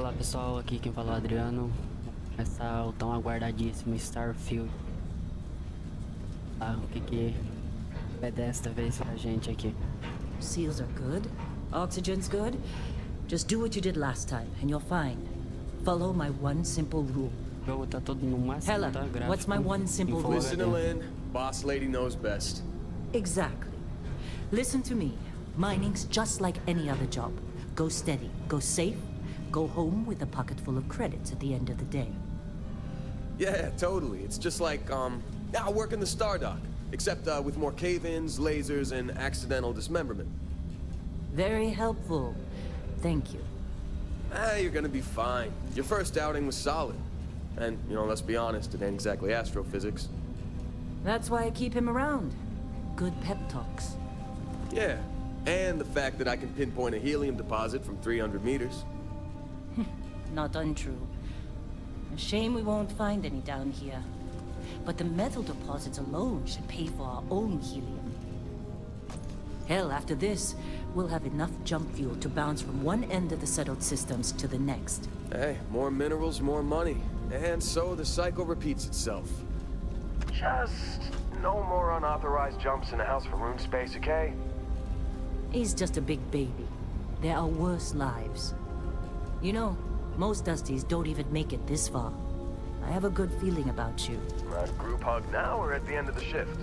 Olá pessoal, aqui quem fala é o Adriano. Vou começar o tão aguardadíssimo Starfield. O que é desta vez pra gente aqui? Seals are good. Oxygen's good. Just do what you did last time and you're fine. Follow my one simple rule. O jogo tá todo no máximo, Hella, tá? Gráfico, what's my one simple rule? Listen to Lynn. Boss lady knows best. Exactly. Listen to me. Mining's just like any other job. Go steady, go safe, go home with a pocket full of credits at the end of the day. Yeah, totally. It's just like, I work in the Stardock. Except with more cave-ins, lasers, and accidental dismemberment. Very helpful. Thank you. You're gonna be fine. Your first outing was solid. And, let's be honest, it ain't exactly astrophysics. That's why I keep him around. Good pep talks. Yeah, and the fact that I can pinpoint a helium deposit from 300 meters. Not untrue. A shame we won't find any down here. But the metal deposits alone should pay for our own helium. Hell, after this, we'll have enough jump fuel to bounce from one end of the settled systems to the next. Hey, more minerals, more money. And so the cycle repeats itself. Just no more unauthorized jumps in the house for room space, okay? He's just a big baby. There are worse lives. You know, most Dusties don't even make it this far. I have a good feeling about you. Group hug now or at the end of the shift?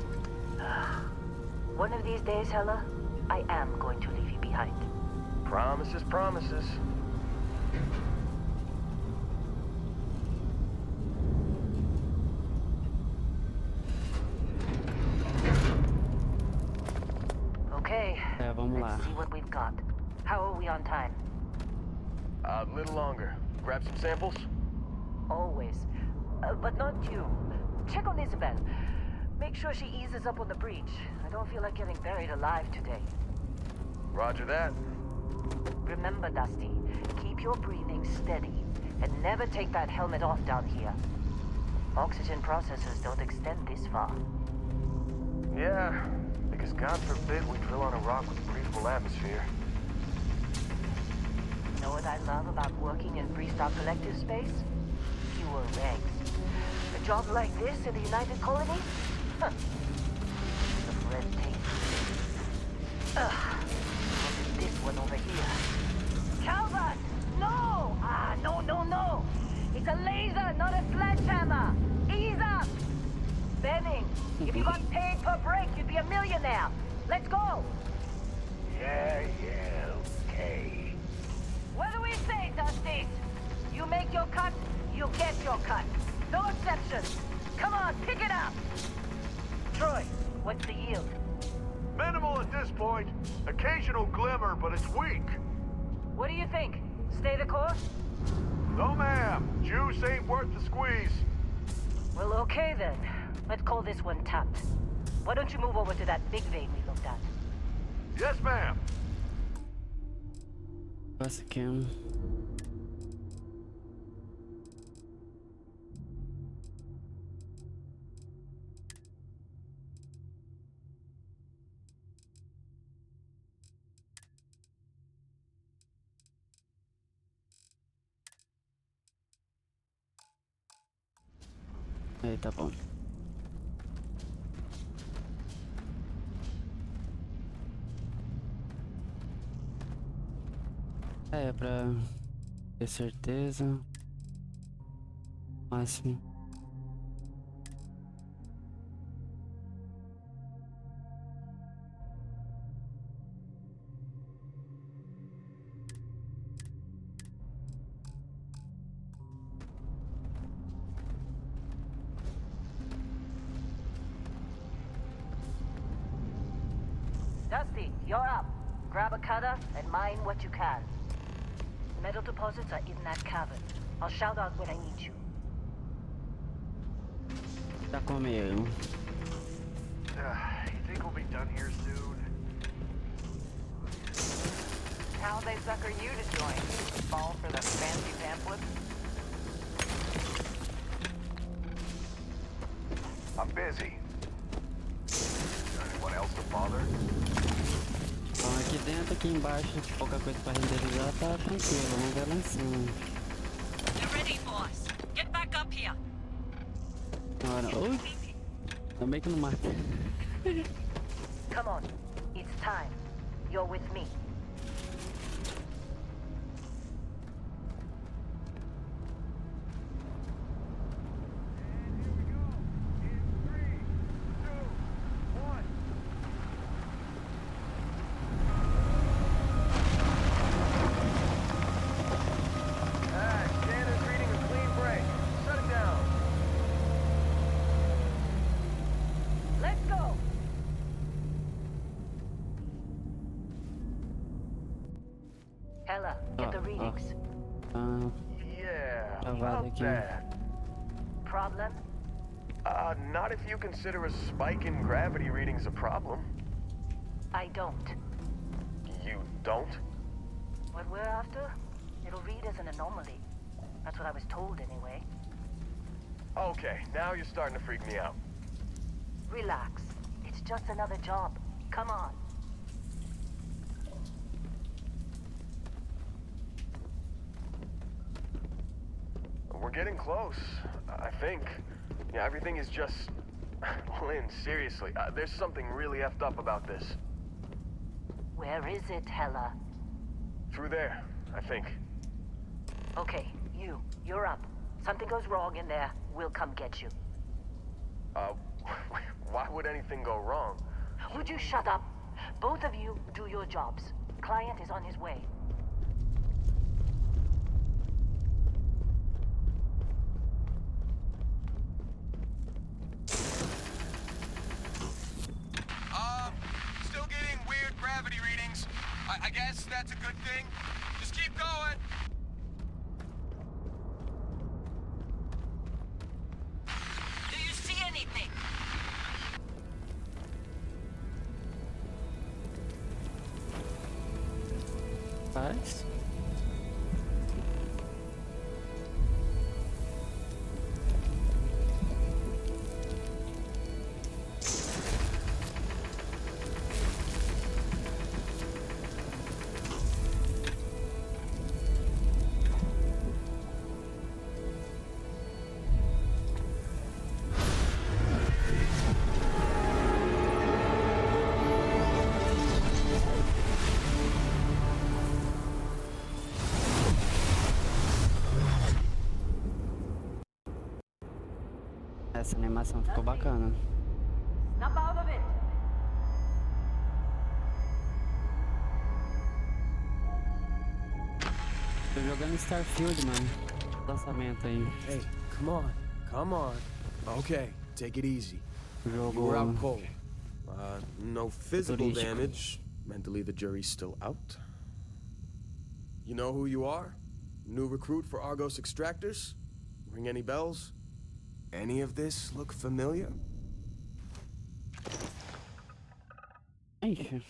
One of these days, Hella, I am going to leave you behind. Promises, promises. Okay, Vamos lá. let's see what we've got. How are we on time? A little longer. Grab some samples? Always. But not you. Check on Isabel. Make sure she eases up on the breach. I don't feel like getting buried alive today. Roger that. Remember, Dusty, keep your breathing steady and never take that helmet off down here. Oxygen processors don't extend this far. Yeah, because God forbid we drill on a rock with a breathable atmosphere. Know what I love about working in Freestar Collective space? Fewer regs. A job like this in the United Colony? Huh. Some red tape. Ugh. What is this one over here? Calvert! No! No. It's a laser, not a sledgehammer. Ease up! Benning, if you got paid per break, you'd be a millionaire. Let's go! Yeah, okay. What do we say, Dusties? You make your cut, you get your cut. No exceptions. Come on, pick it up. Troy, what's the yield? Minimal at this point. Occasional glimmer, but it's weak. What do you think? Stay the course? No, ma'am. Juice ain't worth the squeeze. Well, okay then. Let's call this one tapped. Why don't you move over to that big vein we looked at? Yes, ma'am. Nossa, aqui. Aí, tá bom. Pra ter certeza. Máximo. Dusty, you're up. Grab a cutter and mine what you can. Metal deposits are in that cavern. I'll shout out when I need you. Tá comigo. You think we'll be done here soon? How'd they sucker you to join? Fall for the fancy pamphlets? I'm busy. Anyone else to bother? Então aqui dentro, aqui embaixo, pouca coisa pra renderizar, tá tranquilo. Vamos ver lá em cima. senhora. Oi. Também que não mata. Come on. It's time. You're with me. Scanner's reading a clean break. Shut it down. Let's go. Ella, get the readings. Yeah, Travado not aqui. bad. Problem? Not if you consider a spike in gravity readings a problem. I don't. You don't? What we're after? It'll read as an anomaly. That's what I was told anyway. Okay, now you're starting to freak me out. Relax. It's just another job. Come on. We're getting close, I think. Yeah, everything is just... Lynn, seriously, there's something really effed up about this. Where is it, Hella? Through there, I think. Okay, you're up. Something goes wrong in there, we'll come get you. Why would anything go wrong? Would you shut up? Both of you do your jobs. Client is on his way. Still getting weird gravity readings. I guess that's a good thing. Just keep going. Do you see anything? Faz. Essa animação ficou bacana. Snap out of it. Tô jogando Starfield, mano. Lançamento aí. Hey, come on. Come on. Okay, take it easy. You were out Jogo. cold. No physical Turístico. damage. Mentally, the jury's still out. You know who you are? New recruit for Argos Extractors? Ring any bells? Any of this look familiar? Ixi.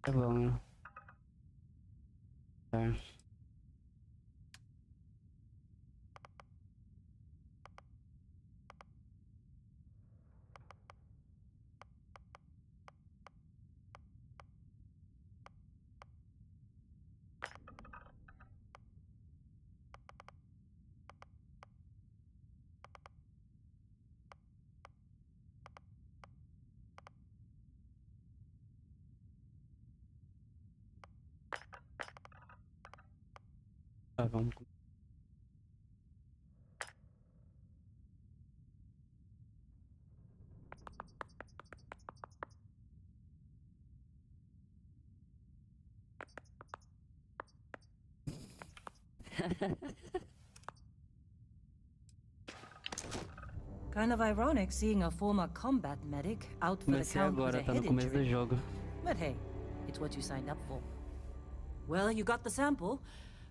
Tá bom, né? Tá. Tá, vamos. Kind of ironic seeing a former combat medic out for the Comecei count with agora, a tá no head começo do injury. jogo. But hey, it's what you signed up for. Well, you got the sample.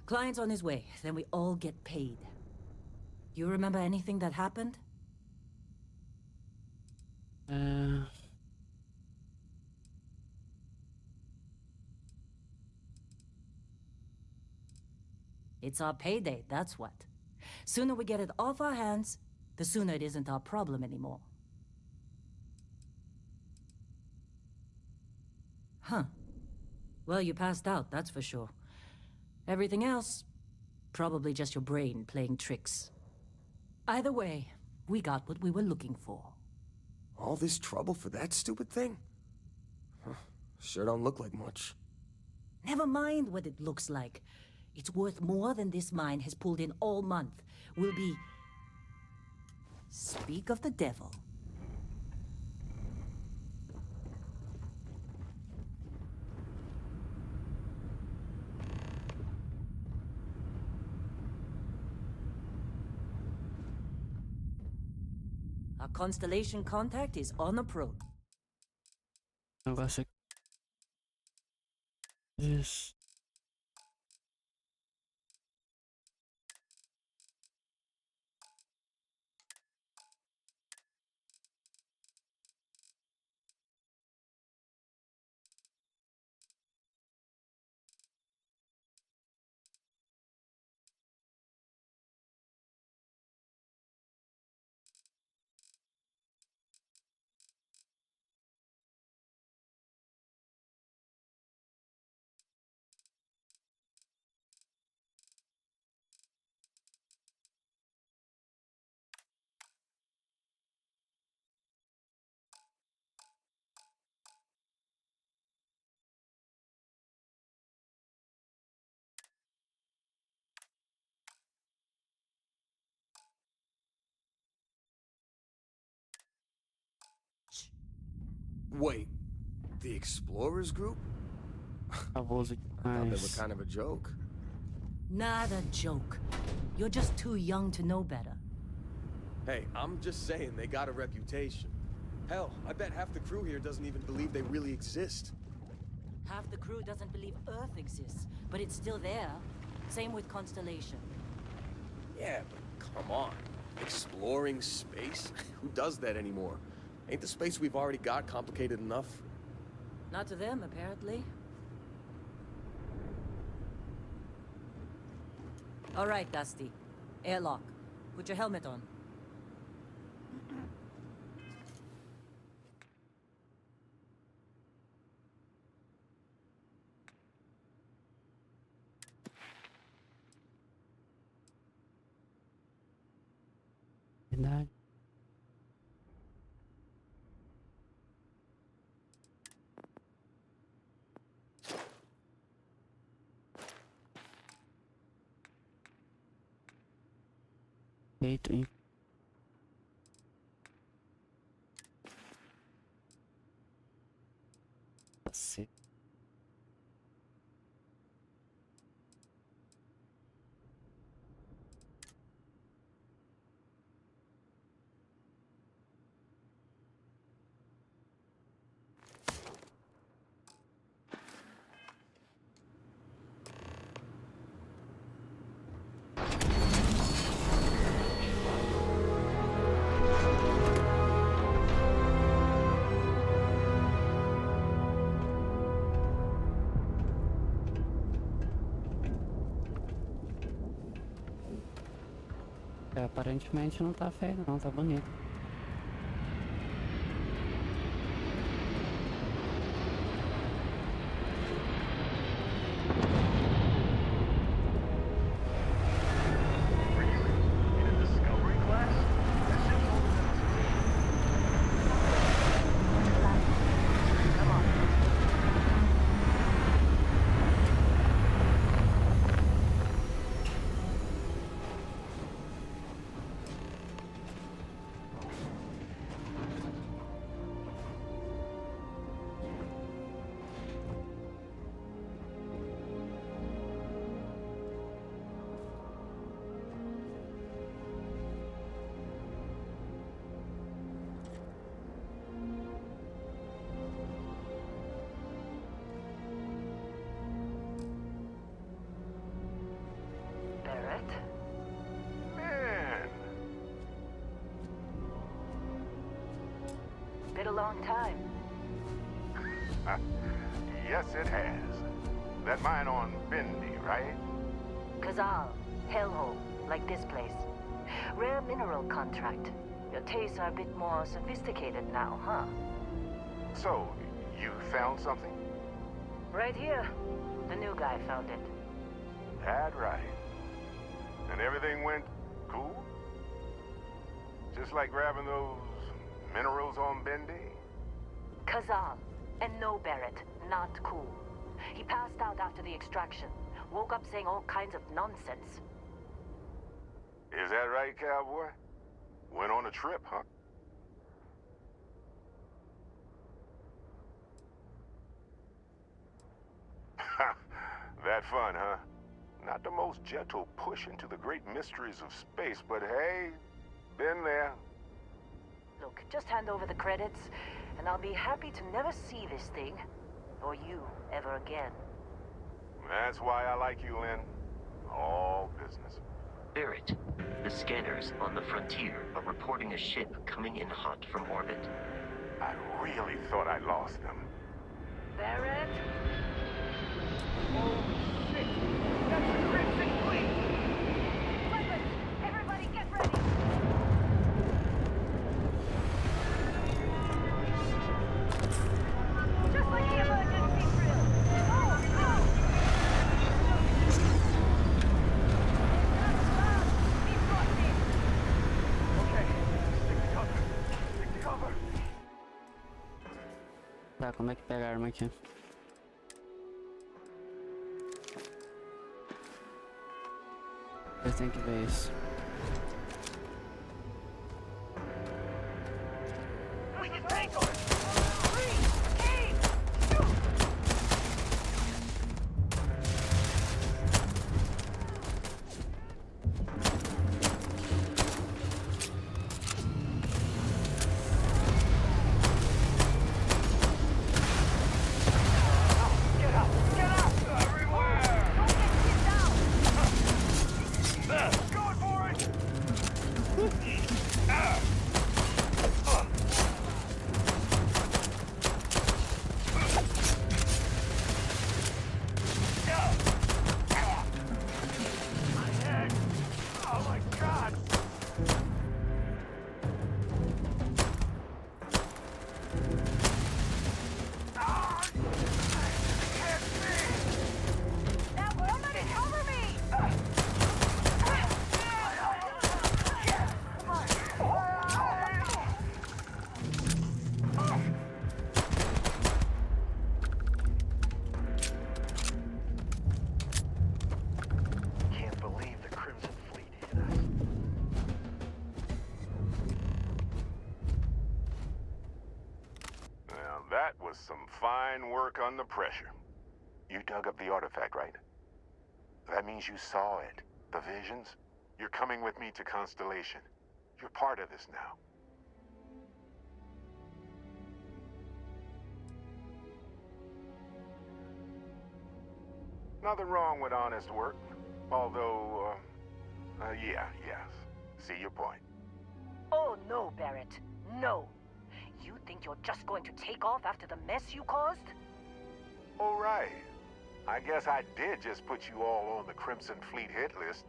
Client's on his way, then we all get paid. You remember anything that happened? It's our payday, that's what. Sooner we get it off our hands, the sooner it isn't our problem anymore. Huh. Well, you passed out, that's for sure. Everything else, probably just your brain playing tricks. Either way, we got what we were looking for. All this trouble for that stupid thing? Huh. Sure don't look like much. Never mind what it looks like. It's worth more than this mine has pulled in all month. We'll be... Speak of the devil. Our constellation contact is on approach. Negócio aqui. Isso. Wait, the Explorers group? Famoso I thought they were demais. kind of a joke. Not a joke. You're just too young to know better. Hey, I'm just saying they got a reputation. Hell, I bet half the crew here doesn't even believe they really exist. Half the crew doesn't believe Earth exists, but it's still there. Same with Constellation. Yeah, but come on. Exploring space? Who does that anymore? Ain't the space we've already got complicated enough? Not to them, apparently. All right, Dusty. Airlock. Put your helmet on. Verdade. Feito, hein? Cacete. É, aparentemente não tá feio não, tá bonito. In a discovery class? That seems older than Come on. Been a long time. Yes, it has. That mine on Bendy, right? Kazal, hellhole, like this place. Rare mineral contract. Your tastes are a bit more sophisticated now, huh? So, you found something? Right here. The new guy found it. That right. And everything went cool? Just like grabbing those minerals on Bendy? Kazal, and no Barrett, not cool. He passed out after the extraction. Woke up saying all kinds of nonsense. Is that right, cowboy? Went on a trip, huh? That fun, huh? Not the most gentle push into the great mysteries of space, but hey, been there. Look, just hand over the credits, and I'll be happy to never see this thing, or you, ever again. That's why I like you, Lynn. All business. Barrett, the scanners on the frontier are reporting a ship coming in hot from orbit. I really thought I lost them. Barrett? Oh, shit! That's the Crimson Fleet! Weapons! Everybody get ready! Just like the emergency drill! Go! Go! He's got this! Okay, stick to cover. Stick to cover. Tá, como é que pega a arma aqui? Vocês têm que ver isso. We can tank on it! That was some fine work under pressure. You dug up the artifact, right? That means you saw it. The visions? You're coming with me to Constellation. You're part of this now. Nothing wrong with honest work. Although, yes. See your point. Oh, no, Barrett. No. You think you're just going to take off after the mess you caused? All right. I guess I did just put you all on the Crimson Fleet hit list.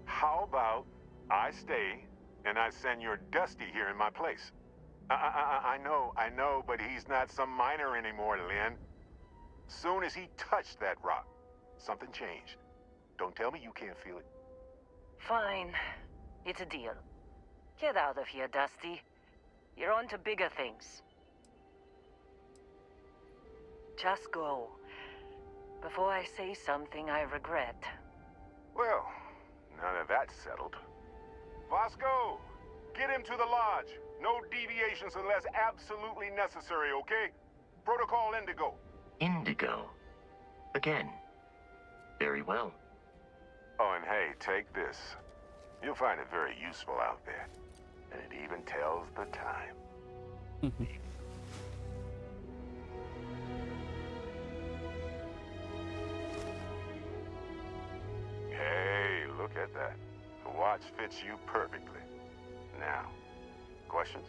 How about I stay and I send your Dusty here in my place? I know, but he's not some miner anymore, Lynn. Soon as he touched that rock, something changed. Don't tell me you can't feel it. Fine. It's a deal. Get out of here, Dusty. You're on to bigger things. Just go. Before I say something I regret. Well, now that that's settled. Vasco, get him to the lodge. No deviations unless absolutely necessary, okay? Protocol Indigo. Indigo. Again. Very well. Oh, and hey, take this. You'll find it very useful out there. And it even tells the time. Hey, look at that. The watch fits you perfectly. Now, questions?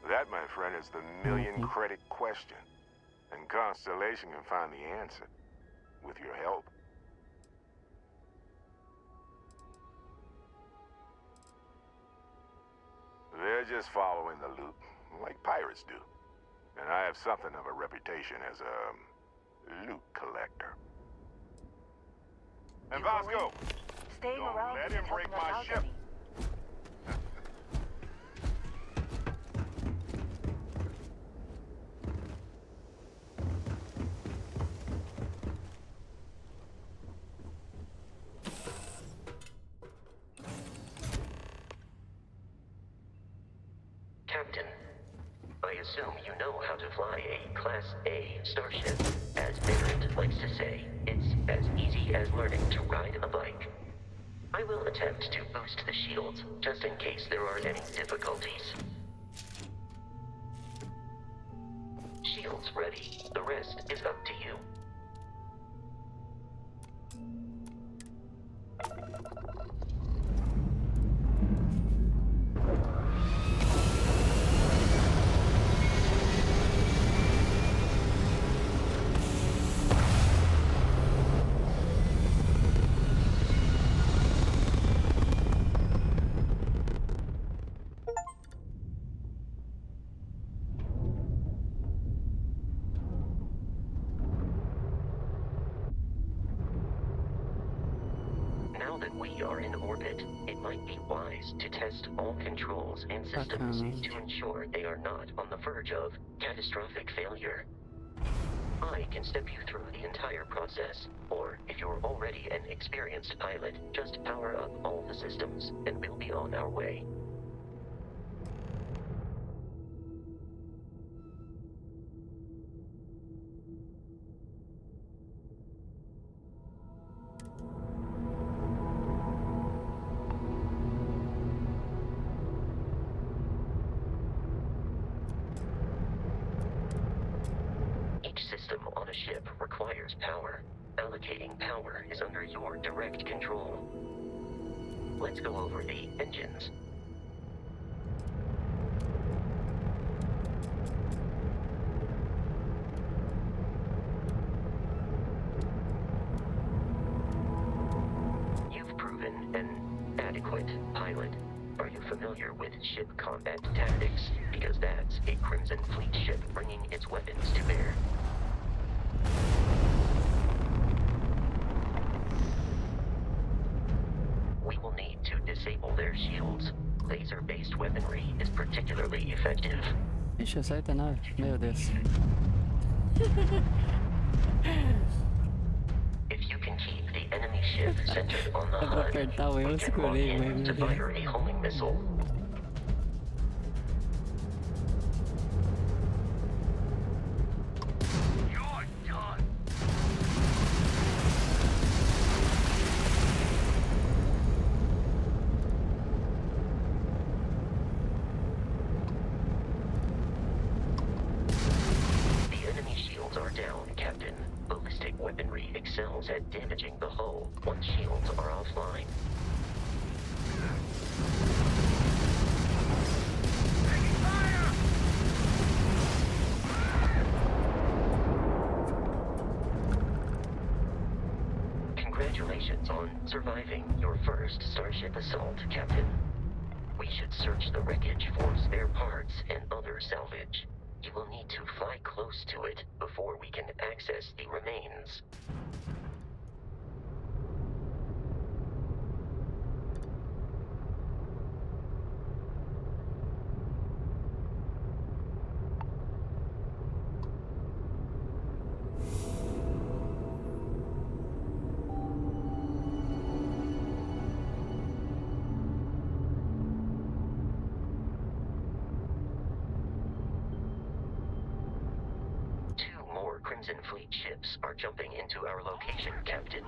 That, my friend, is the million credit question. And Constellation can find the answer. With your help. They're just following the loot, like pirates do. And I have something of a reputation as a loot collector. And Vasco, Staying don't around let isn't him break helping us my out ship. any. Captain, I assume you know how to fly a Class A starship. As Barrett likes to say, it's as easy as learning to ride a bike. I will attempt to boost the shields, just in case there are any difficulties. Shields ready. The rest is up to you. Now that we are in orbit, it might be wise to test all controls and systems to ensure they are not on the verge of catastrophic failure. I can step you through the entire process, or if you're already an experienced pilot, just power up all the systems, and we'll be on our way. Each system on a ship requires power. Allocating power is under your direct control. Let's go over the engines. You've proven an adequate pilot. Are you familiar with ship combat tactics? Because that's a Crimson Fleet ship bringing its weapons to bear. We will need to disable their shields. Laser-based weaponry is particularly effective. Ixi, acerta a nave. Meu Deus. If you can keep the enemy ship centered on the É pra HUD, apertar o eu we can lock segurei, mas in meu to Deus. fire a homing missile. The enemy shields are down, Captain. Ballistic weaponry excels at damaging the hull once shields are offline. Congratulations on surviving your first Starship assault, Captain. We should search the wreckage for spare parts and other salvage. You will need to fly close to it before we can access the remains. Two more Crimson Fleet ships are jumping into our location, Captain.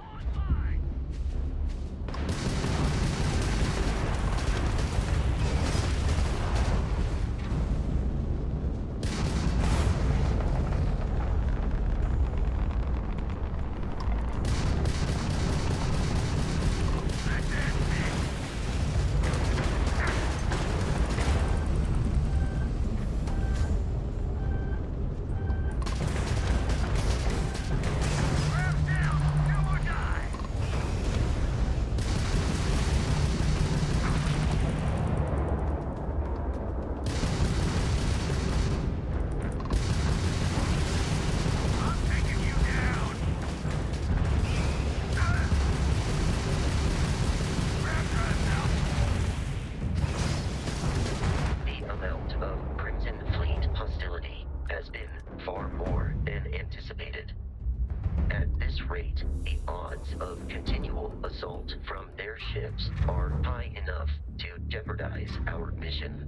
odds of continual assault from their ships are high enough to jeopardize our mission.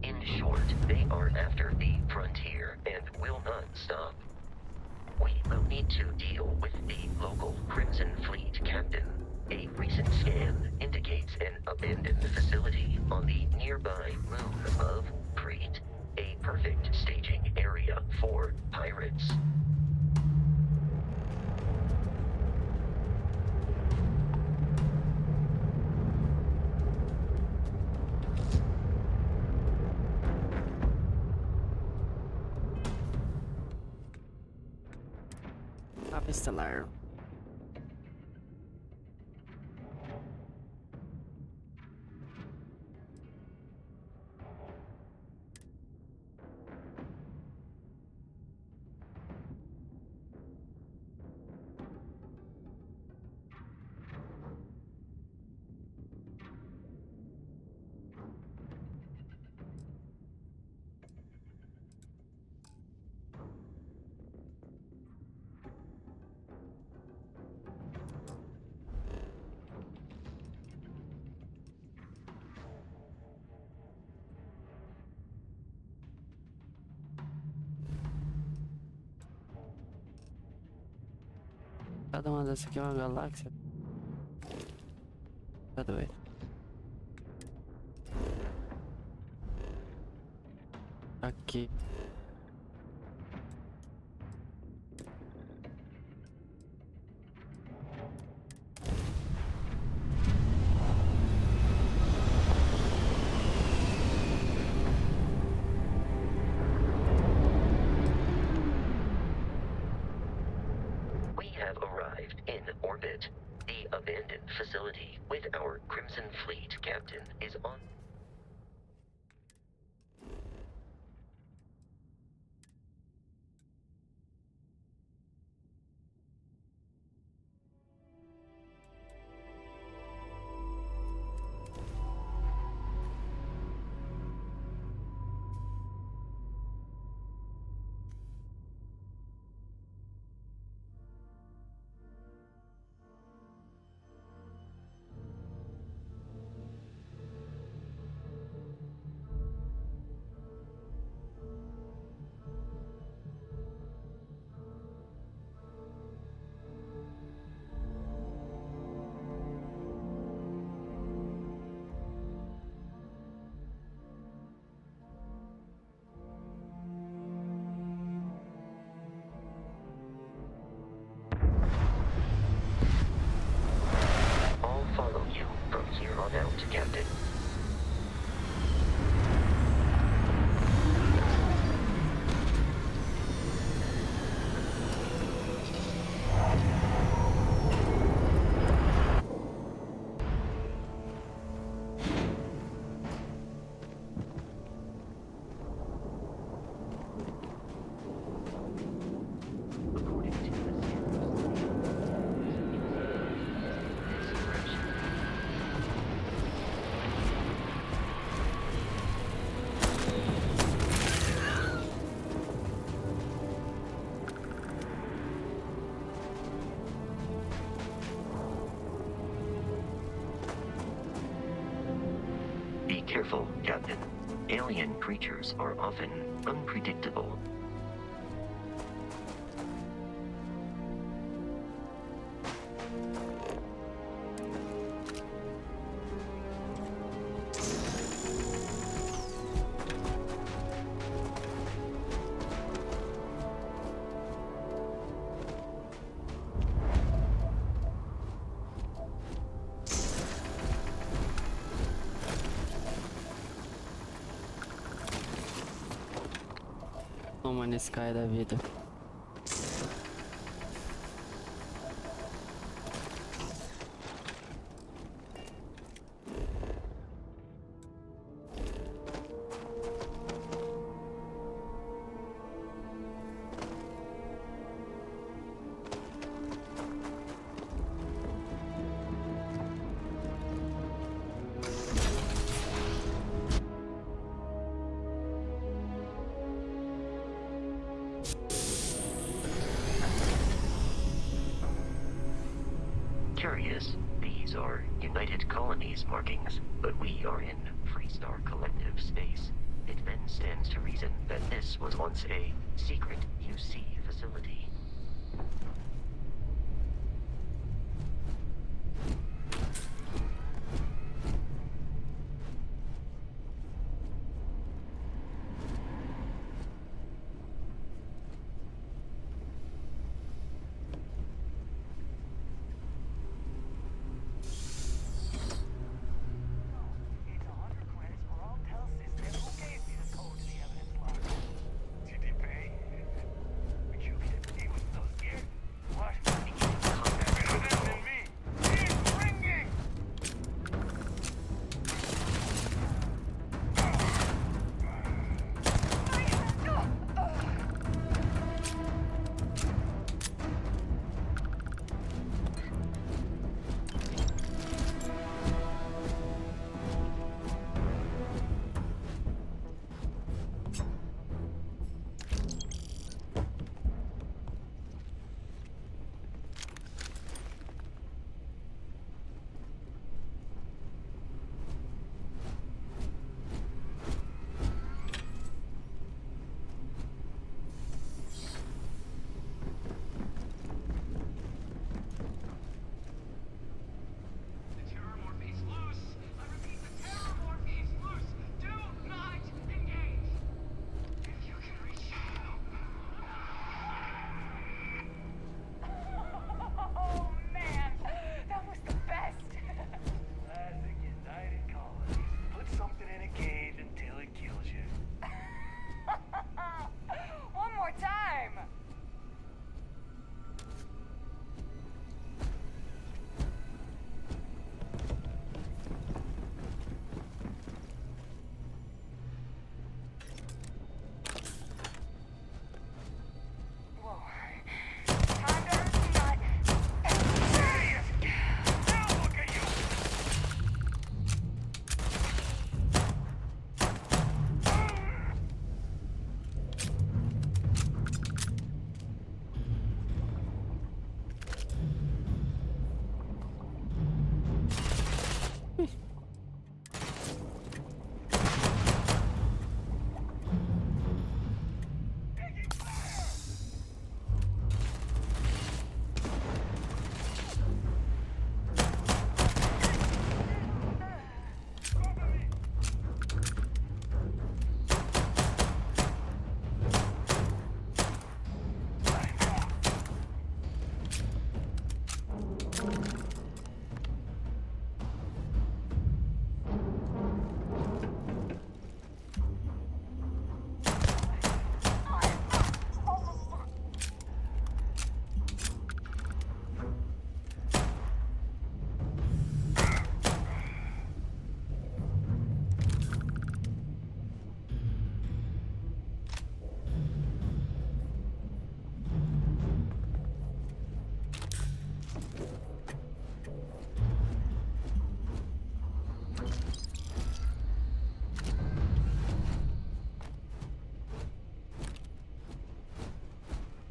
In short, they are after the frontier and will not stop. We will need to deal with the local Crimson Fleet captain. A recent scan indicates an abandoned facility on the nearby moon of Crete, a perfect staging area for pirates. Mapa estelar. Cada uma dessas aqui é uma galáxia. Tá doido. Aqui. We have arrived in orbit. The abandoned facility with our Crimson Fleet captain is on. I'll follow you from here on out, Captain. According to the Be careful, Captain. Alien creatures are often unpredictable. Toma nesse Sky da vida. curious, these are United Colonies markings, but we are in Freestar Collective space. It then stands to reason that this was once a secret UC facility.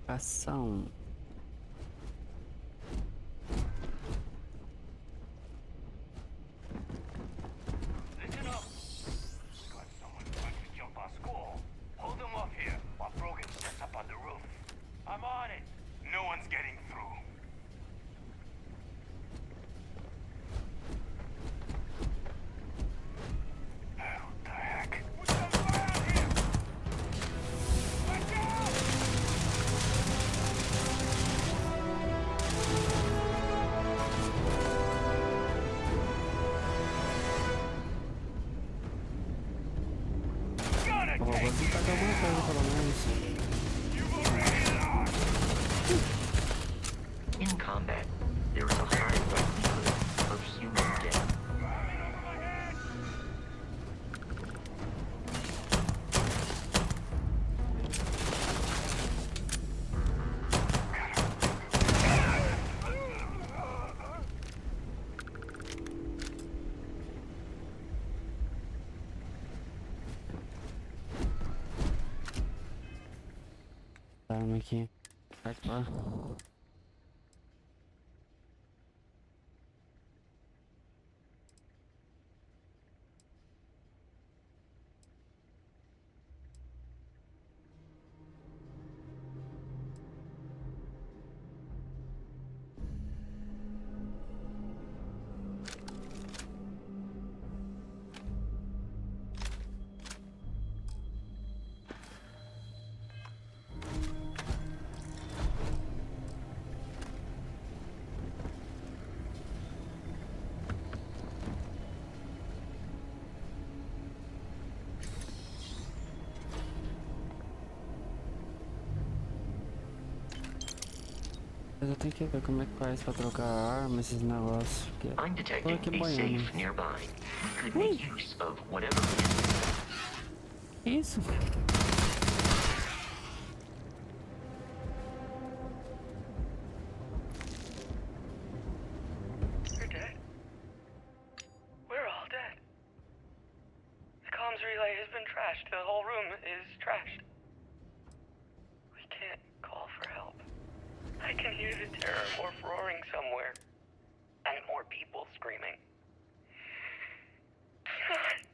Ação. Listen up! We got someone trying to jump our school. Hold them off here while Brogan sets up on the roof. I'm on it. No one's getting through. What the heck? What's on fire here? Watch out! Gonna Vou take tentar dar alguma coisa pelo menos. you already lost! In combat, there is a high likelihood of human death. Coming over my head! Arma aqui. Vai lá. Mas eu tenho que ver como é que faz pra trocar arma, esses negócios. Porque I'm tô detecting aqui a boiando. safe nearby. We could make use of whatever is. Isso? You're dead. We're all dead. The comms relay has been trashed. The whole room is trashed. We can't call for help. I can hear the terror morph roaring somewhere. And more people screaming. God.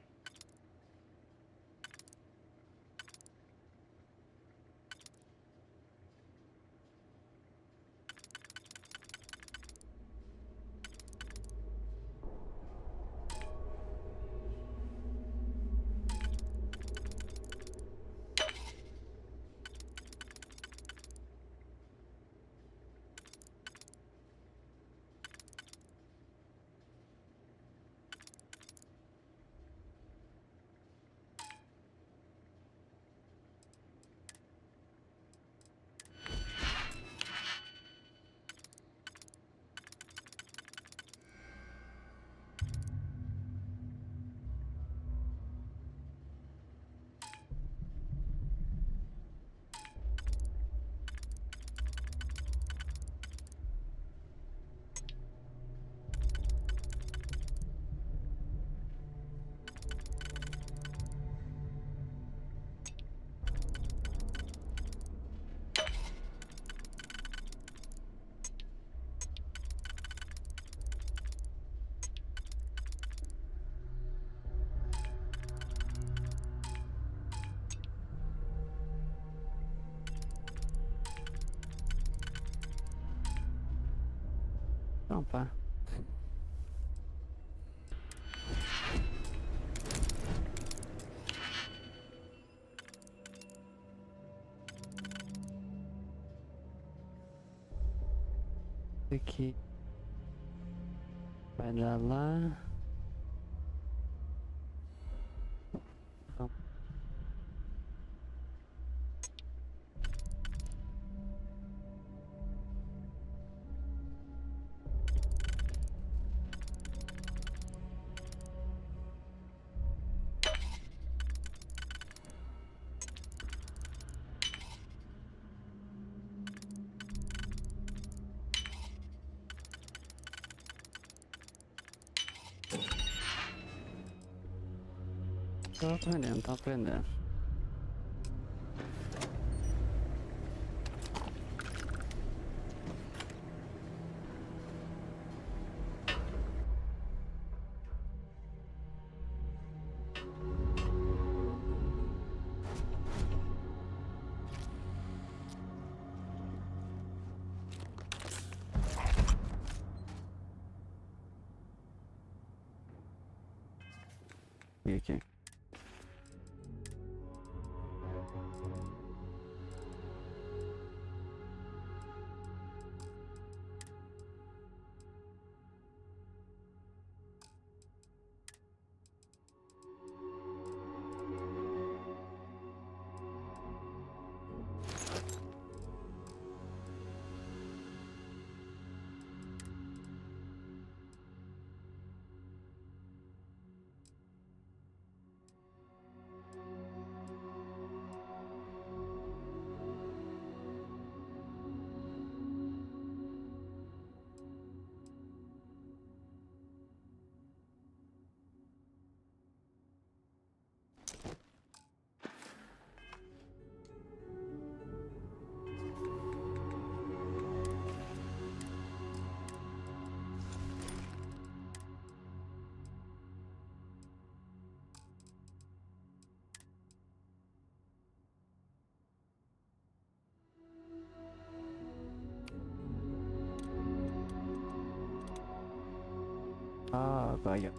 Não, pá. Aqui vai dar lá. Vamos. Tô aprendendo, tô aprendendo. E aqui. Ah, vai.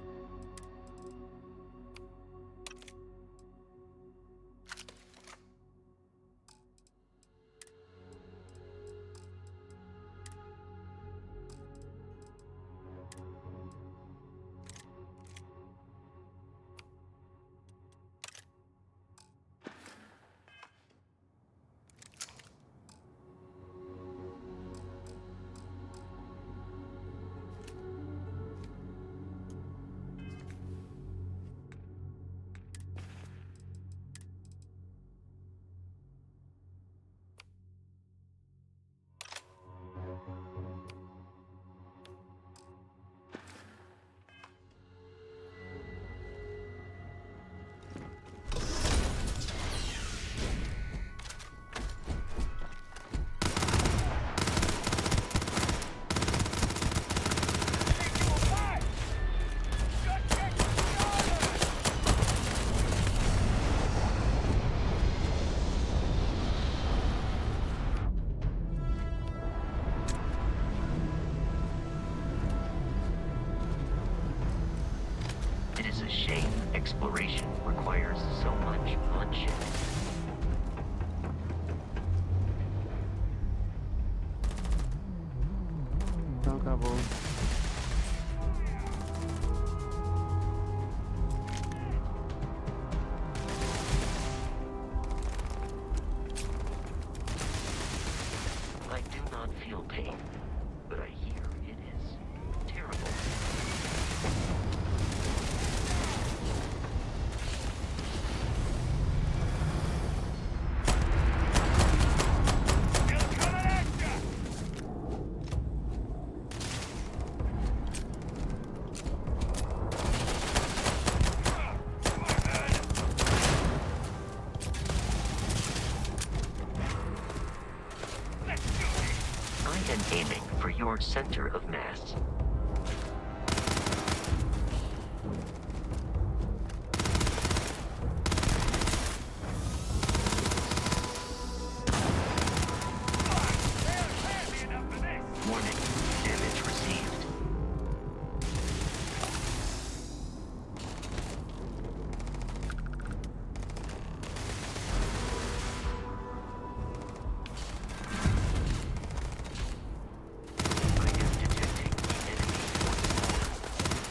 acabou. I do not feel pain, but I hear it is terrible. I am aiming for your center of mass. Warning, damage received. I am detecting the enemy once more.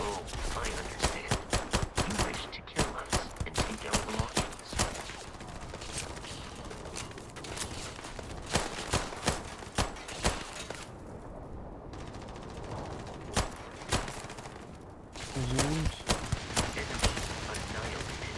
Oh, I understand. You wish to kill us and take our belongings. Gente. Enemy annihilated.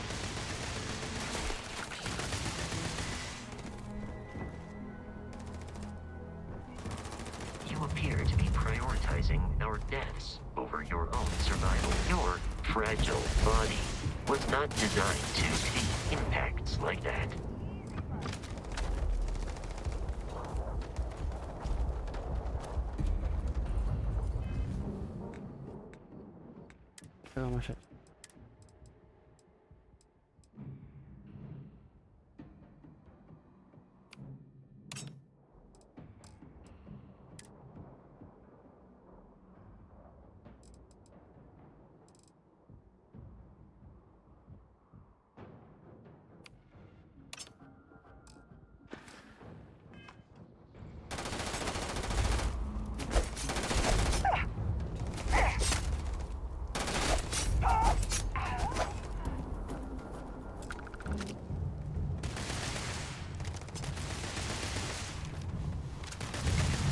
You appear to be prioritizing our deaths over your own survival. Your fragile body was not designed to take impacts like that. Pegar o machado.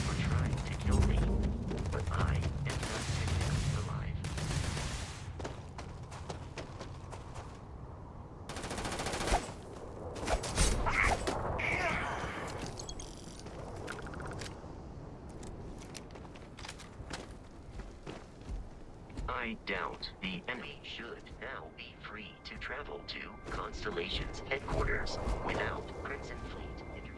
You're trying to kill me, but I am not technically alive. I doubt the enemy should now be free to travel to Constellation's headquarters without Crimson Fleet interference.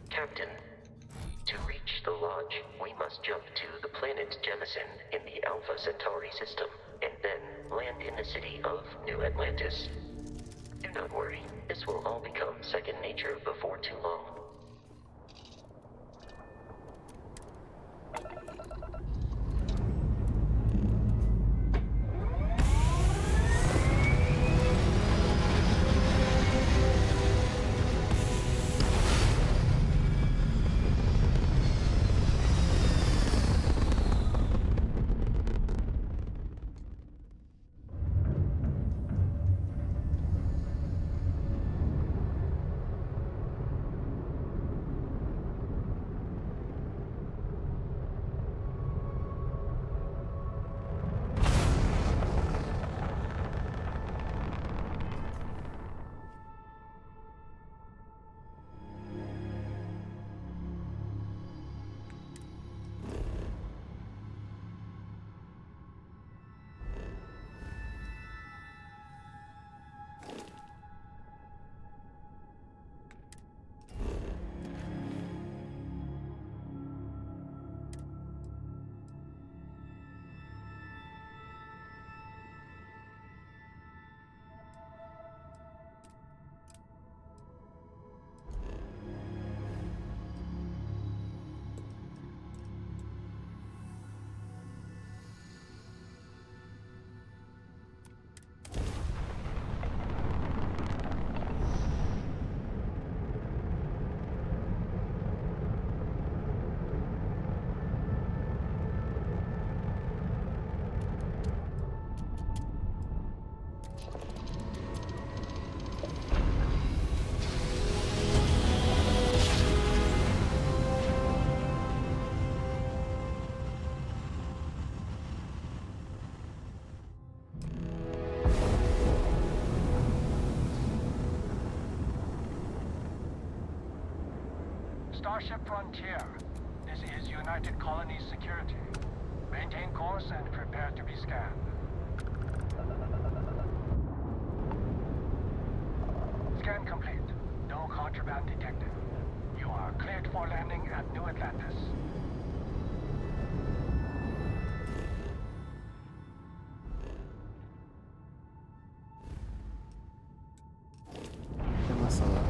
Captain, to reach the lodge, we must jump to the planet Jemison in the Alpha Centauri system, and then land in the city of New Atlantis. Do not worry, this will all become second nature before too long. Starship Frontier. This is United Colonies Security. Maintain course and prepare to be scanned. Scan complete. No contraband detected. You are cleared for landing at New Atlantis. Tem uma sala.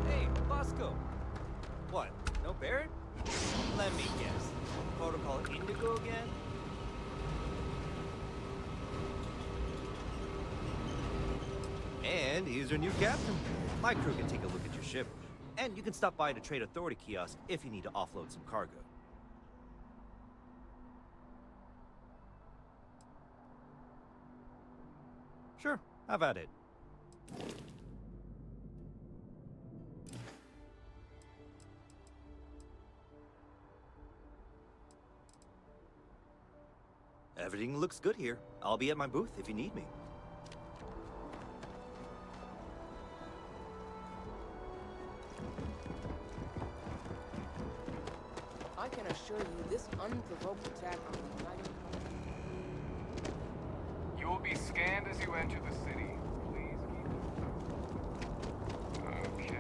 Hey, Bosco! What, no Barrett? Let me guess. Protocol Indigo again? And he's your new captain. My crew can take a look at your ship. And you can stop by the Trade Authority kiosk if you need to offload some cargo. Sure, have at it. Everything looks good here. I'll be at my booth if you need me. I can assure you this unprovoked attack on the United... You will be scanned as you enter the city. Please keep... Okay.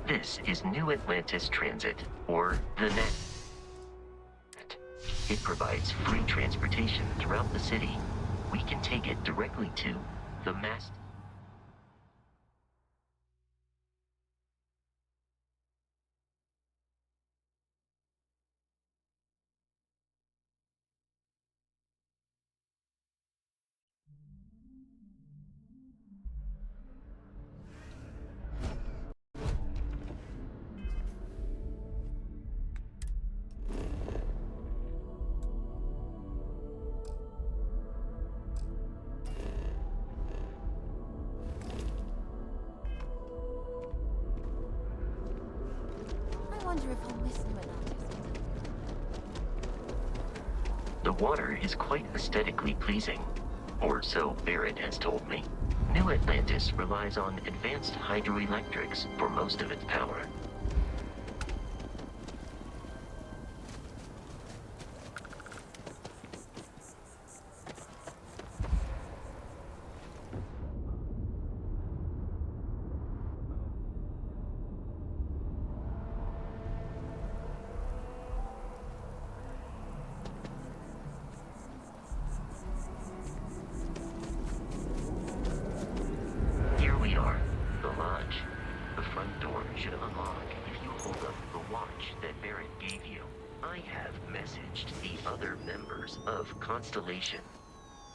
This is New Atlantis Transit, or the NET. It provides free transportation throughout the city. We can take it directly to the mast. I wonder if I'll miss New Atlantis. The water is quite aesthetically pleasing, or so Barrett has told me. New Atlantis relies on advanced hydroelectrics for most of its power. Here we are, the lodge. The front door should unlock if you hold up the watch that Barrett gave you. I have messaged the other members of Constellation.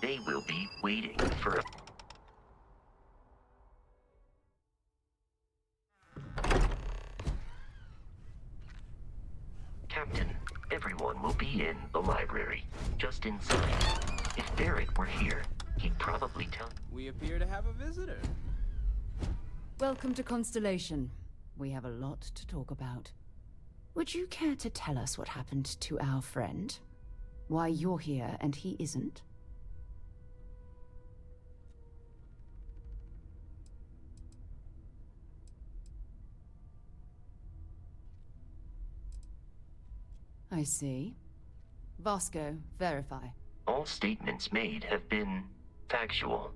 They will be waiting for... Captain, everyone will be in the library, just inside. If Barrett were here, he'd probably tell... We appear to have a visitor. Welcome to Constellation. We have a lot to talk about. Would you care to tell us what happened to our friend? Why you're here and he isn't? I see. Vasco, verify. All statements made have been factual.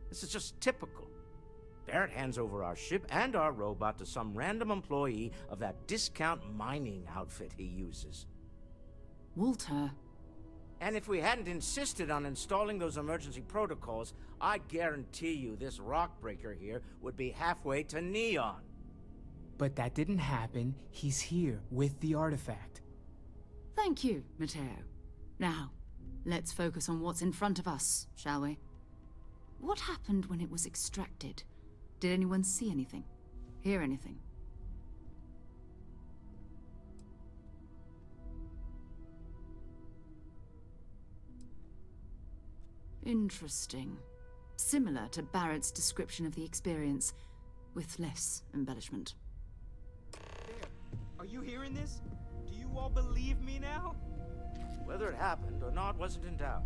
This is just typical. Barrett hands over our ship and our robot to some random employee of that discount mining outfit he uses. Walter. And if we hadn't insisted on installing those emergency protocols, I guarantee you this rock breaker here would be halfway to Neon. But that didn't happen. He's here with the artifact. Thank you, Matteo. Now, let's focus on what's in front of us, shall we? What happened when it was extracted? Did anyone see anything? Hear anything? Interesting. Similar to Barrett's description of the experience, with less embellishment. There. Are you hearing this? Do you all believe me now? Whether it happened or not wasn't in doubt.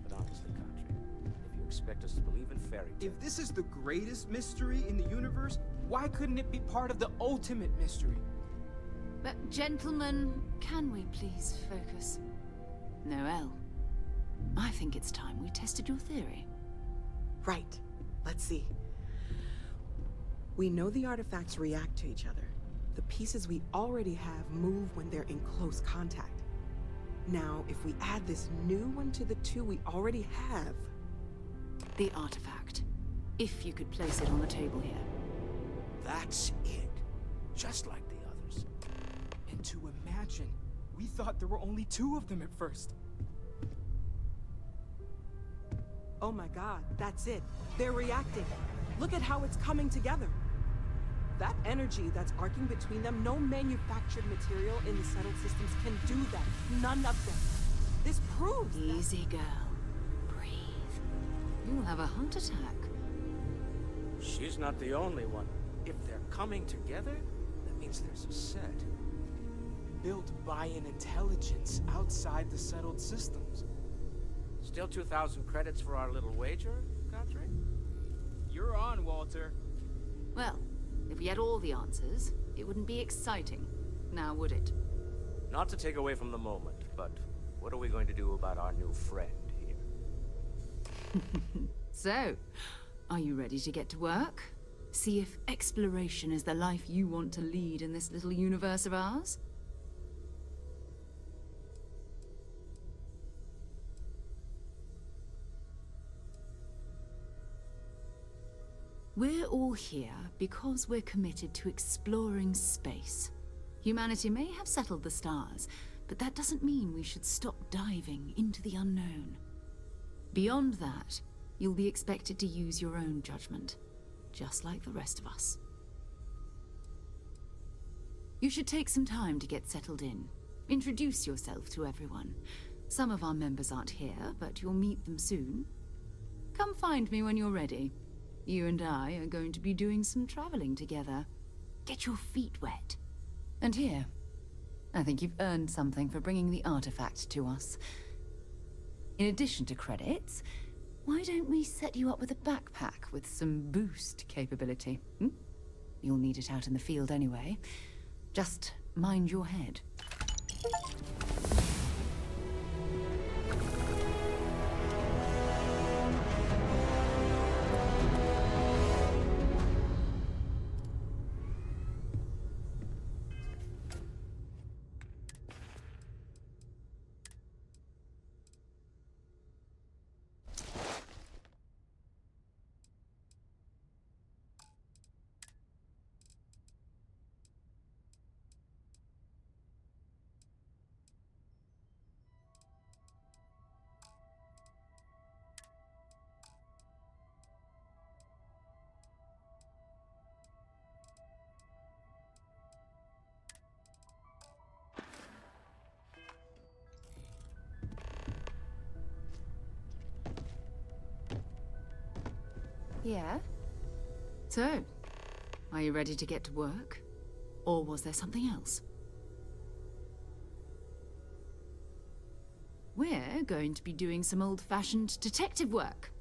But honestly, Country, if you expect us to believe in fairy tales... If this is the greatest mystery in the universe, why couldn't it be part of the ultimate mystery? But gentlemen, can we please focus? Noel, I think it's time we tested your theory. Right. Let's see. We know the artifacts react to each other. The pieces we already have move when they're in close contact. Now, if we add this new one to the two we already have... The artifact. If you could place it on the table here. That's it. Just like the others. And to imagine, we thought there were only 2 of them at first. Oh my god, that's it. They're reacting. Look at how it's coming together. That energy that's arcing between them, no manufactured material in the settled systems can do that. None of them. This proves Easy, girl. Breathe. You'll have a heart attack. She's not the only one. If they're coming together, that means there's a set. Built by an intelligence outside the settled systems. Still 2,000 credits for our little wager, Country? You're on, Walter. Well, if we had all the answers, it wouldn't be exciting. Now, would it? Not to take away from the moment, but what are we going to do about our new friend here? So, are you ready to get to work? See if exploration is the life you want to lead in this little universe of ours? We're all here because we're committed to exploring space. Humanity may have settled the stars, but that doesn't mean we should stop diving into the unknown. Beyond that, you'll be expected to use your own judgment, just like the rest of us. You should take some time to get settled in. Introduce yourself to everyone. Some of our members aren't here, but you'll meet them soon. Come find me when you're ready. You and I are going to be doing some traveling together. Get your feet wet. And here, I think you've earned something for bringing the artifact to us. In addition to credits, why don't we set you up with a backpack with some boost capability? You'll need it out in the field anyway. Just mind your head. Yeah? So, are you ready to get to work? Or was there something else? We're going to be doing some old-fashioned detective work.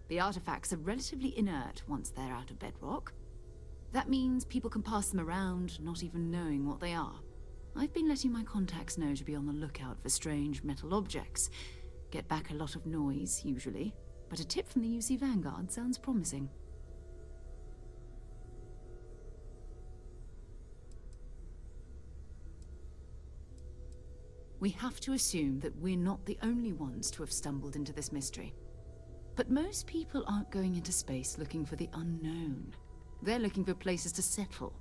The artifacts are relatively inert once they're out of bedrock. That means people can pass them around, not even knowing what they are. I've been letting my contacts know to be on the lookout for strange metal objects. Get back a lot of noise, usually, but a tip from the UC Vanguard sounds promising. We have to assume that we're not the only ones to have stumbled into this mystery. But most people aren't going into space looking for the unknown. They're looking for places to settle,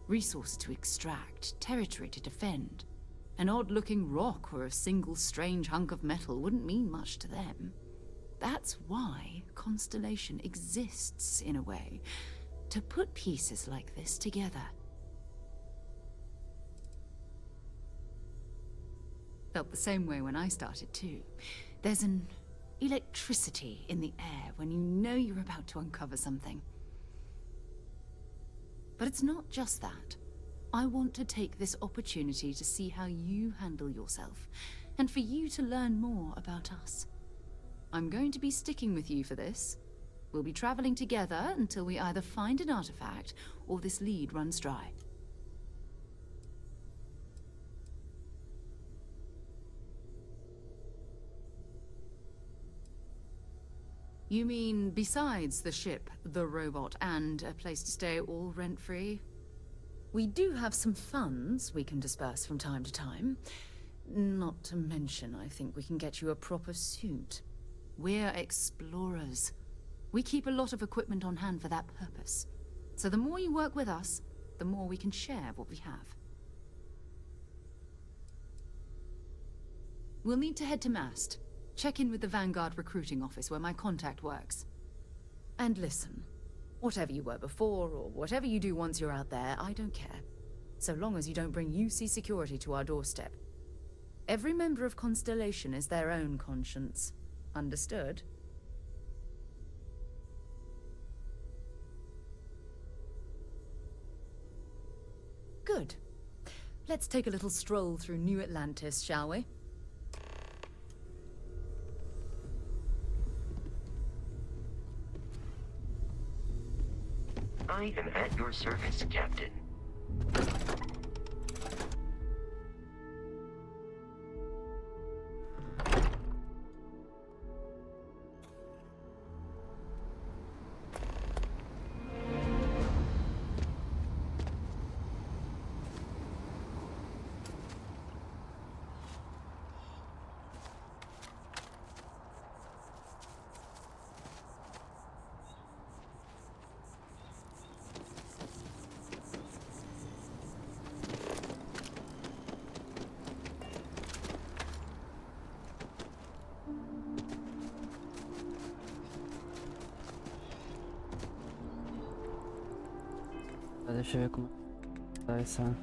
resources to extract, territory to defend. An odd-looking rock or a single strange hunk of metal wouldn't mean much to them. That's why Constellation exists, in a way, to put pieces like this together. Felt the same way when I started, too. There's an electricity in the air when you know you're about to uncover something. But it's not just that. I want to take this opportunity to see how you handle yourself, and for you to learn more about us. I'm going to be sticking with you for this. We'll be traveling together until we either find an artifact or this lead runs dry. You mean besides the ship, the robot, and a place to stay all rent-free? We do have some funds we can disperse from time to time. Not to mention, I think we can get you a proper suit. We're explorers. We keep a lot of equipment on hand for that purpose. So the more you work with us, the more we can share what we have. We'll need to head to Mast. Check in with the Vanguard recruiting office where my contact works. And listen, whatever you were before or whatever you do once you're out there, I don't care. So long as you don't bring UC security to our doorstep. Every member of Constellation is their own conscience. Understood? Good. Let's take a little stroll through New Atlantis, shall we? I am at your service, Captain. Deixa eu ver como tá essa.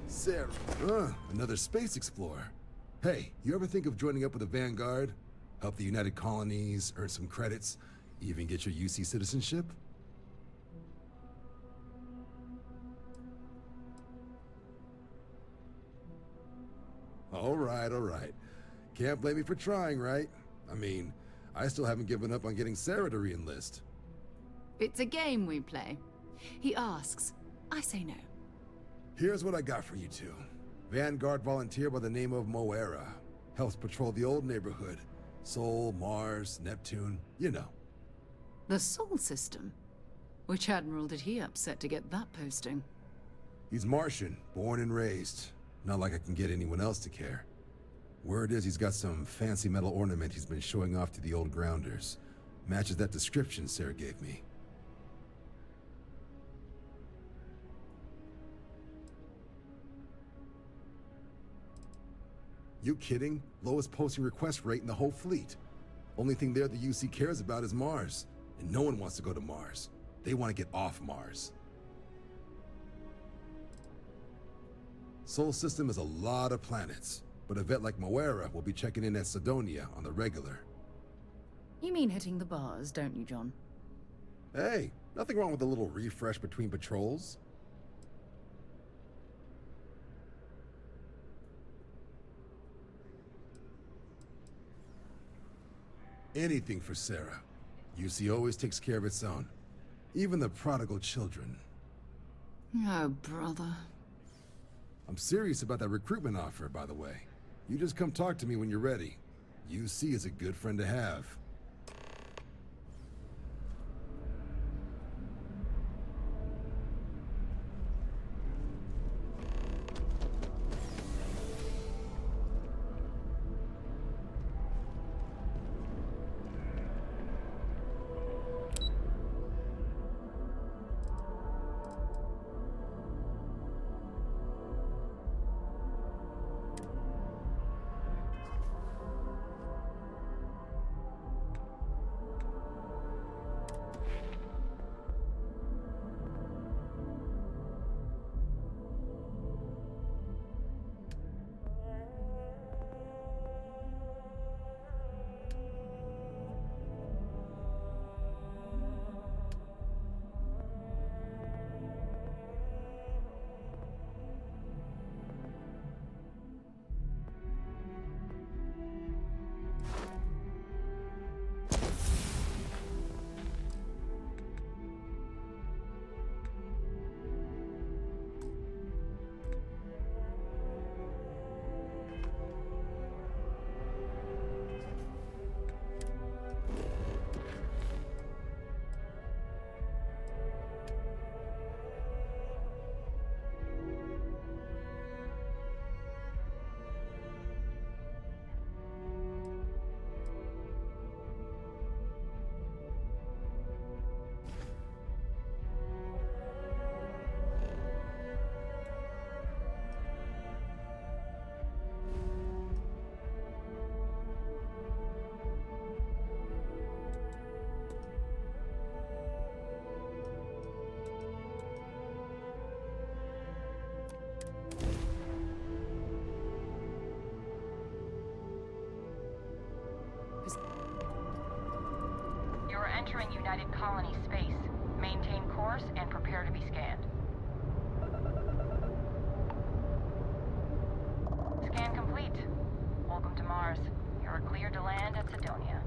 Sarah. Another space explorer. Hey, you ever think of joining up with the Vanguard? Help the United Colonies, earn some credits, even get your UC citizenship? All right. Can't blame me for trying, right? I mean, I still haven't given up on getting Sarah to re-enlist. It's a game we play. He asks, I say no. Here's what I got for you two. Vanguard volunteer by the name of Moera. Helps patrol the old neighborhood. Sol, Mars, Neptune, you know. The Sol system? Which admiral did he upset to get that posting? He's Martian, born and raised. Not like I can get anyone else to care. Word is he's got some fancy metal ornament he's been showing off to the old grounders. Matches that description Sarah gave me. You kidding? Lowest posting request rate in the whole fleet. Only thing there the UC cares about is Mars. And no one wants to go to Mars. They want to get off Mars. Sol system has a lot of planets, but a vet like Moera will be checking in at Sidonia on the regular. You mean hitting the bars, don't you, John? Hey, nothing wrong with a little refresh between patrols. Anything for Sarah. UC always takes care of its own. Even the prodigal children. Oh, brother. I'm serious about that recruitment offer, by the way. You just come talk to me when you're ready. UC is a good friend to have. You're entering United Colony space. Maintain course and prepare to be scanned. Scan complete. Welcome to Mars. You're cleared to land at Sidonia.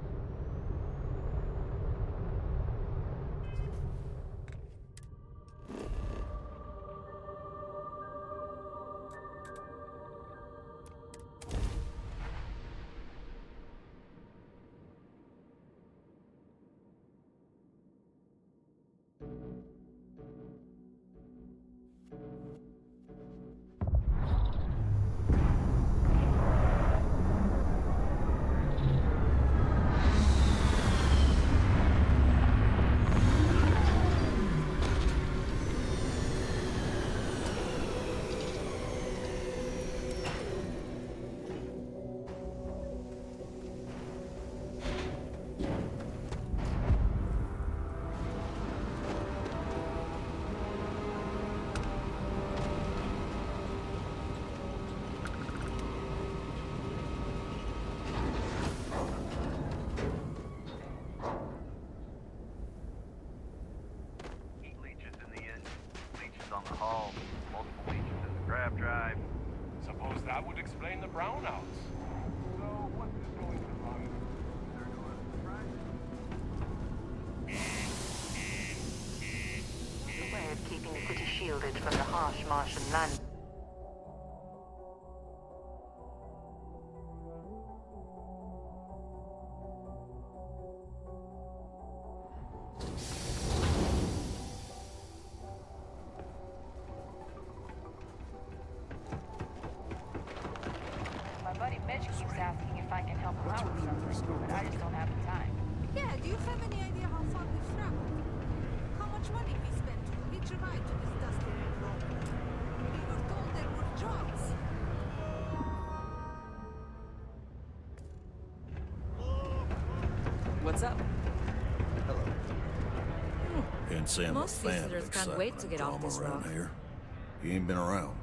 That would explain the brownouts. So, what is going on? They're doing harsh Martian land. My buddy Mitch keeps asking if I can help him out with something, but I just don't have the time. Yeah, do you have any idea how far we've traveled? How much money we spent to hitch a ride to this dusty red road? We were told there were jobs. What's up? Can't say I'm Most a fan visitors of can't wait to excitement get and off drama this around rock. here. He ain't been around.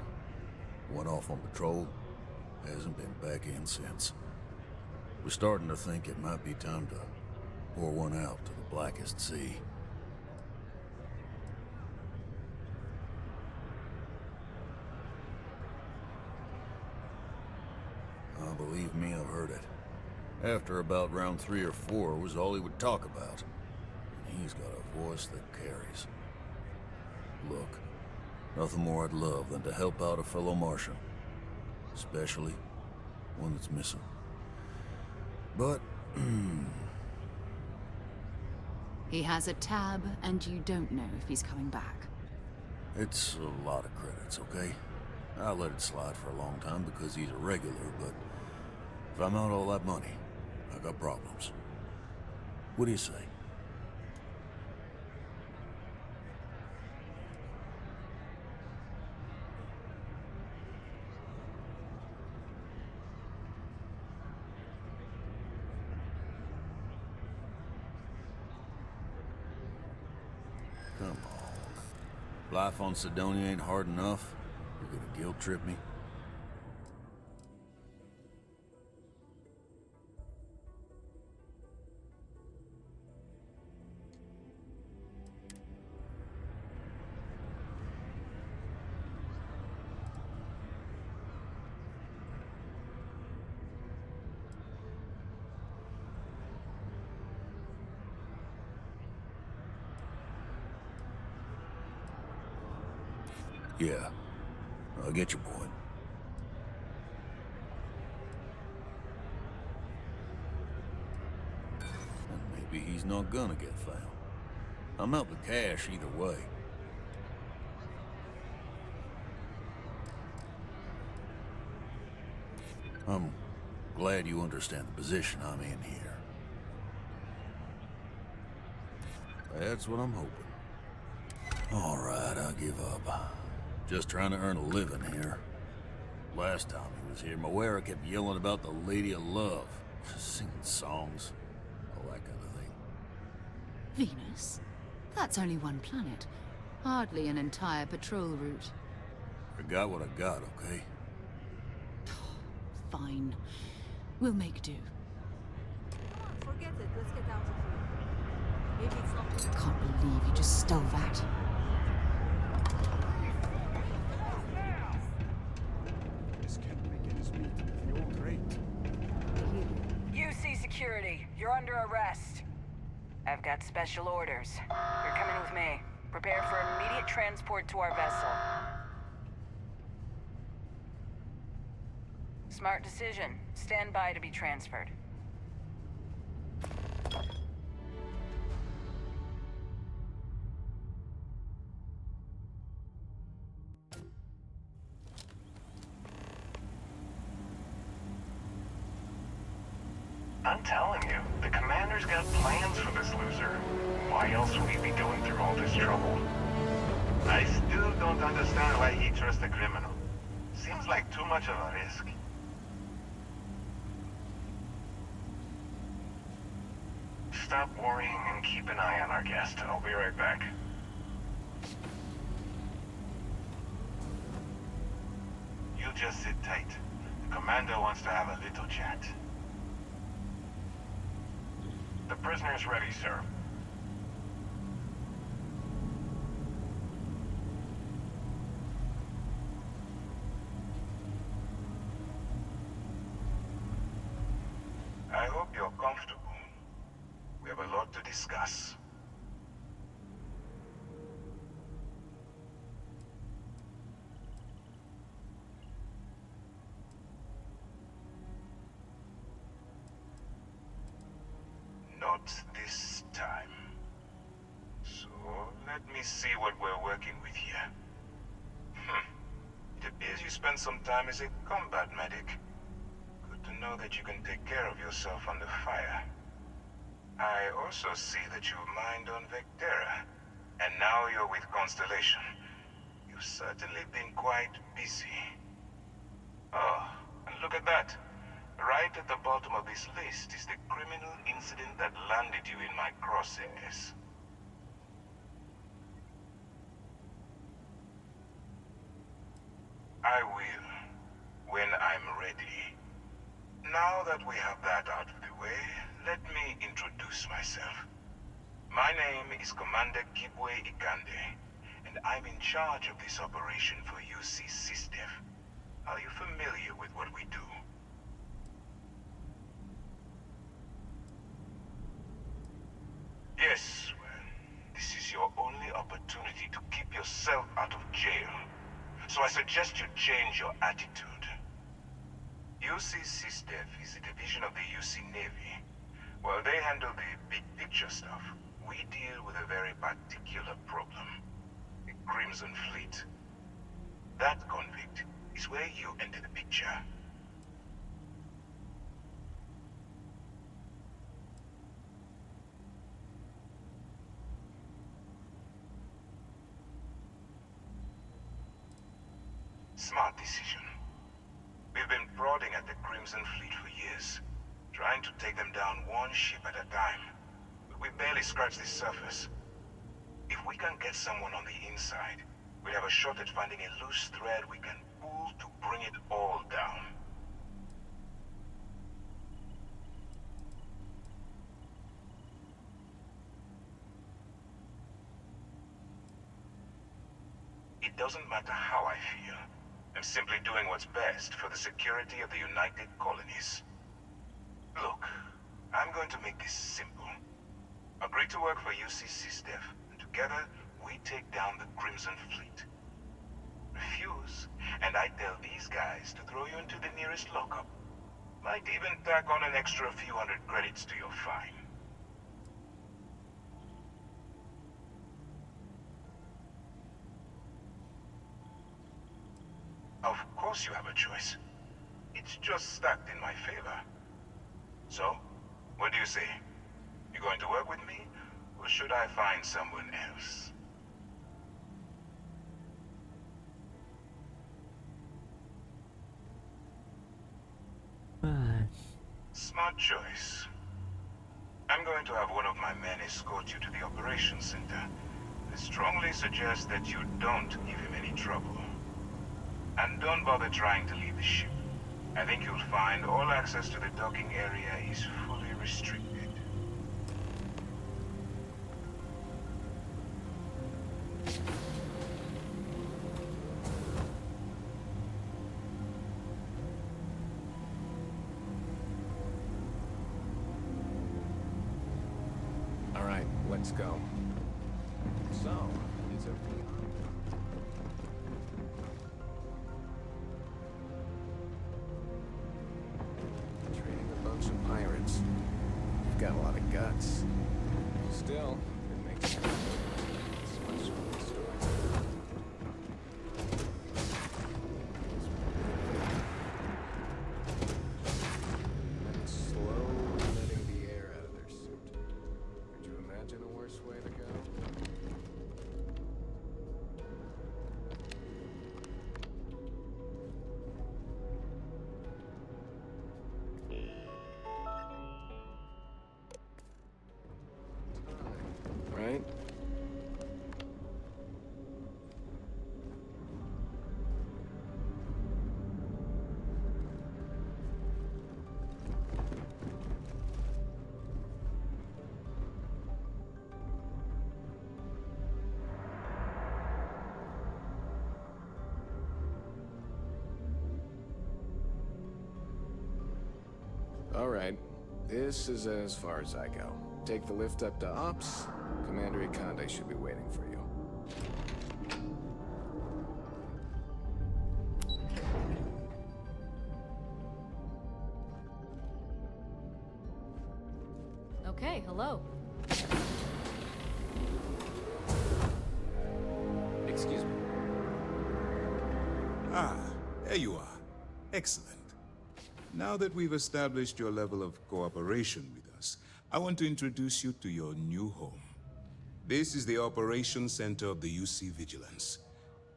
Went off on patrol. Hasn't been back in since. We're starting to think it might be time to pour one out to the blackest sea. Believe me, I've heard it. After about round 3 or 4 was all he would talk about. And he's got a voice that carries. Look, nothing more I'd love than to help out a fellow Martian. Especially one that's missing. But, He has a tab, and you don't know if he's coming back. it's a lot of credits, okay? I let it slide for a long time because he's a regular, but if I'm out all that money, I got problems. What do you say? Come on. Life on Sidonia ain't hard enough. You're gonna guilt trip me? Yeah, I get your point. And maybe he's not gonna get found. I'm out the cash either way. I'm glad you understand the position I'm in here. That's what I'm hoping. All right, I'll give up. Just trying to earn a living here. Last time he was here, Moira kept yelling about the Lady of Love. Singing songs. All that kind of thing. Venus? That's only one planet. Hardly an entire patrol route. I got what I got, okay? Fine. We'll make do. Come on, forget it. Let's get out of here. Maybe it's not. I can't believe you just stole that. UC security, you're under arrest. I've got special orders. You're coming with me. Prepare for immediate transport to our vessel. Smart decision. Stand by to be transferred. I'm telling you, the commander's got plans for this loser. Why else would he be going through all this trouble? I still don't understand why he trusts a criminal. Seems like too much of a risk. Stop worrying and keep an eye on our guest. I'll be right back. You just sit tight. The commander wants to have a little chat. The prisoner's ready, sir. I hope you're comfortable. We have a lot to discuss. Not this time. So, let me see what we're working with here. It appears you spent some time as a combat medic. Good to know that you can take care of yourself under fire. I also see that you've mined on Vectera, and now you're with Constellation. You've certainly been quite busy. Oh, and look at that. Right at the bottom of this list is the criminal incident that landed you in my crosshairs. I will, when I'm ready. Now that we have that out of the way, let me introduce myself. My name is Commander Kibwe Ikande, and I'm in charge of this operation for UC SysDef. Are you familiar with what we do? Yes, well, this is your only opportunity to keep yourself out of jail. So I suggest you change your attitude. UC SysDef is a division of the UC Navy. While they handle the big picture stuff, we deal with a very particular problem. The Crimson Fleet. That convict is where you enter the picture. Smart decision. We've been prodding at the Crimson Fleet for years, trying to take them down one ship at a time. But we barely scratched the surface. If we can get someone on the inside, we have a shot at finding a loose thread we can pull to bring it all down. It doesn't matter how I feel. I'm simply doing what's best for the security of the United Colonies. Look, I'm going to make this simple. Agree to work for UC SysDef, and together we take down the Crimson Fleet. Refuse, and I tell these guys to throw you into the nearest lockup. Might even tack on an extra few hundred credits to your fine. Of course you have a choice. It's just stacked in my favor. So, what do you say? You going to work with me, or should I find someone else? Smart choice. I'm going to have one of my men escort you to the operations center. I strongly suggest that you don't give him any trouble. And don't bother trying to leave the ship. I think you'll find all access to the docking area is fully restricted. All right, let's go. So, is everything on? Trading a bunch of pirates. You've got a lot of guts. Still, it makes sense. It's much of the story. And slowly letting the air out of their suit. Could you imagine a worse way to go? Right? All right. This is as far as I go. Take the lift up to Ops. Commander Ikande should be waiting for you. Okay, hello. Excuse me. Ah, there you are. Excellent. Now that we've established your level of cooperation with us, I want to introduce you to your new home. This is the Operations Center of the UC Vigilance,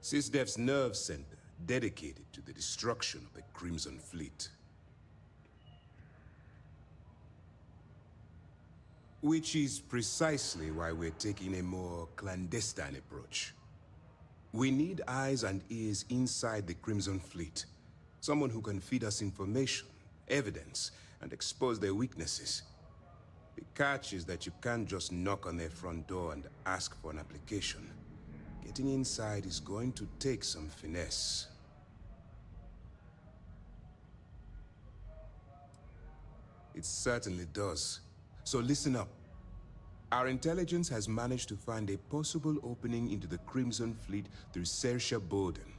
SysDef's nerve center dedicated to the destruction of the Crimson Fleet. Which is precisely why we're taking a more clandestine approach. We need eyes and ears inside the Crimson Fleet. Someone who can feed us information, evidence, and expose their weaknesses. The catch is that you can't just knock on their front door and ask for an application. Getting inside is going to take some finesse. It certainly does. So listen up. Our intelligence has managed to find a possible opening into the Crimson Fleet through Saoirse Bowden,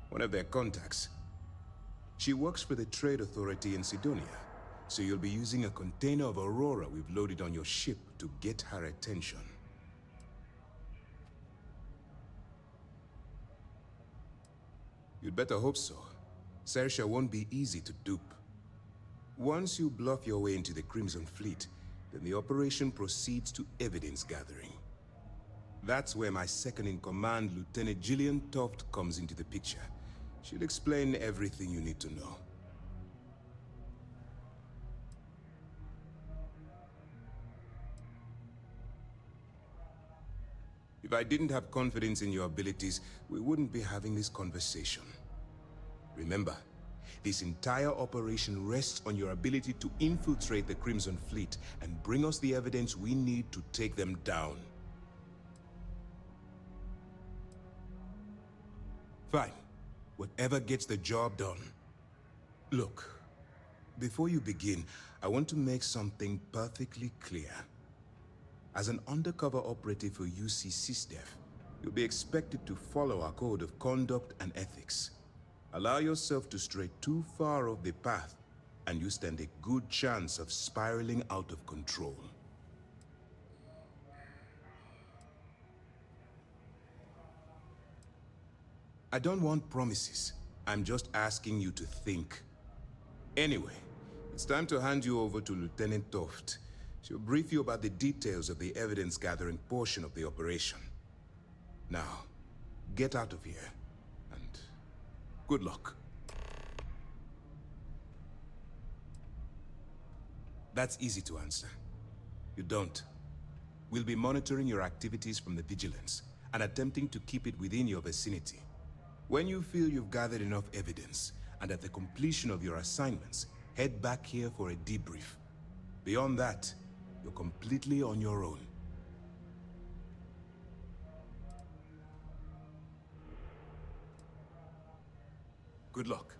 one of their contacts. She works for the Trade Authority in Sidonia, so you'll be using a container of Aurora we've loaded on your ship to get her attention. You'd better hope so. Saoirse won't be easy to dupe. Once you bluff your way into the Crimson Fleet, then the operation proceeds to evidence gathering. That's where my second-in-command, Lieutenant Gillian Toft, comes into the picture. She'll explain everything you need to know. If I didn't have confidence in your abilities, we wouldn't be having this conversation. Remember, this entire operation rests on your ability to infiltrate the Crimson Fleet and bring us the evidence we need to take them down. Fine. Whatever gets the job done. Look, before you begin, I want to make something perfectly clear. As an undercover operative for UC SysDef, you'll be expected to follow our code of conduct and ethics. Allow yourself to stray too far off the path, and you stand a good chance of spiraling out of control. I don't want promises. I'm just asking you to think. Anyway, it's time to hand you over to Lieutenant Toft. She'll brief you about the details of the evidence-gathering portion of the operation. Now, get out of here, and good luck. That's easy to answer. You don't. We'll be monitoring your activities from the Vigilance, and attempting to keep it within your vicinity. When you feel you've gathered enough evidence, and at the completion of your assignments, head back here for a debrief. Beyond that, you're completely on your own. Good luck.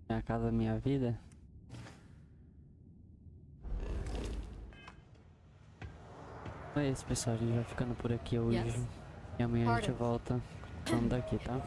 Minha casa, minha vida. É isso, pessoal. A gente vai ficando por aqui hoje. Yes. E amanhã a gente Pardon. volta falando daqui, tá?